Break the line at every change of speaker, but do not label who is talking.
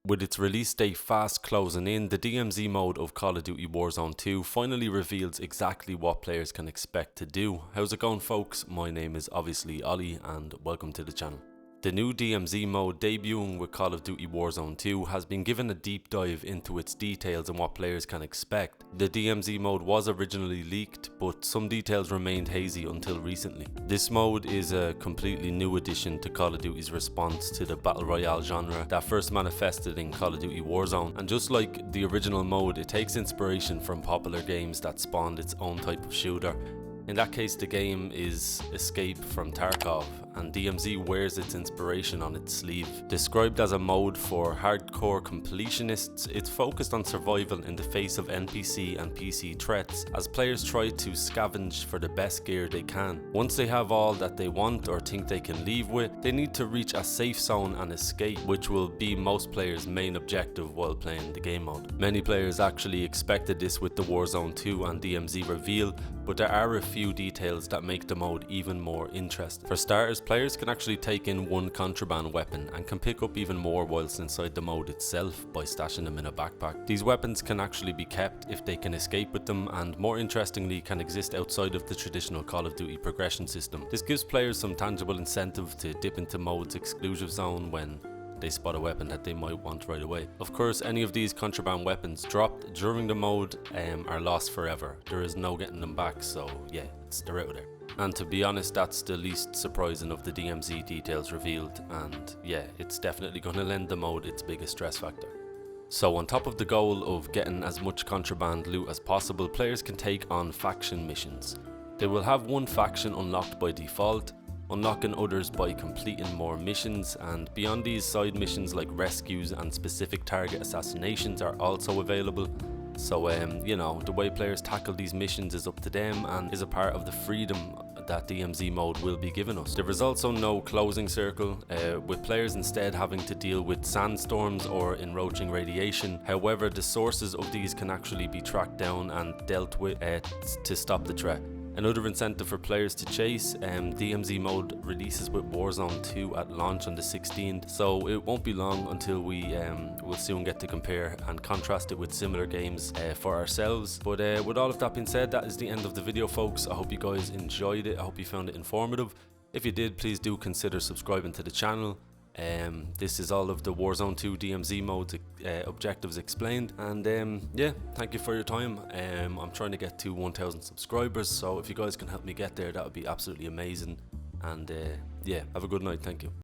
With its release date fast closing in, the DMZ mode of Call of Duty Warzone 2 finally reveals exactly what players can expect to do. How's it going, folks? My name is obviously Ollie and welcome to the channel. The new DMZ mode debuting with Call of Duty Warzone 2 has been given a deep dive into its details and what players can expect. The DMZ mode was originally leaked, but some details remained hazy until recently. This mode is a completely new addition to Call of Duty's response to the Battle Royale genre that first manifested in Call of Duty Warzone, and just like the original mode, it takes inspiration from popular games that spawned its own type of shooter. In that case, the game is Escape from Tarkov, and DMZ wears its inspiration on its sleeve. Described as a mode for hardcore completionists, it's focused on survival in the face of NPC and PC threats as players try to scavenge for the best gear they can. Once they have all that they want or think they can leave with, they need to reach a safe zone and escape, which will be most players' main objective while playing the game mode. Many players actually expected this with the Warzone 2 and DMZ reveal, but there are a few details that make the mode even more interesting. For starters, players can actually take in one contraband weapon and can pick up even more whilst inside the mode itself by stashing them in a backpack. These weapons can actually be kept if they can escape with them, and more interestingly can exist outside of the traditional Call of Duty progression system. This gives players some tangible incentive to dip into mode's exclusive zone when they spot a weapon that they might want right away. Of course, any of these contraband weapons dropped during the mode are lost forever. There is no getting them back, so yeah, they're out there. And to be honest, that's the least surprising of the DMZ details revealed, and yeah, it's definitely going to lend the mode its biggest stress factor. So on top of the goal of getting as much contraband loot as possible, players can take on faction missions. They will have one faction unlocked by default, unlocking others by completing more missions, and beyond these, side missions like rescues and specific target assassinations are also available. So you know, the way players tackle these missions is up to them and is a part of the freedom that DMZ mode will be giving us. There is also no closing circle, with players instead having to deal with sandstorms or encroaching radiation. However, the sources of these can actually be tracked down and dealt with to stop the threat. Another incentive for players to chase, DMZ mode releases with Warzone 2 at launch on the 16th, so it won't be long until we will soon get to compare and contrast it with similar games for ourselves. But with all of that being said, that is the end of the video, folks. I hope you guys enjoyed it. I hope you found it informative. If you did, please do consider subscribing to the channel. This is all of the Warzone 2 DMZ mode objectives explained, and yeah, thank you for your time. I'm trying to get to 1,000 subscribers, so if you guys can help me get there, that would be absolutely amazing. And yeah, have a good night. Thank you.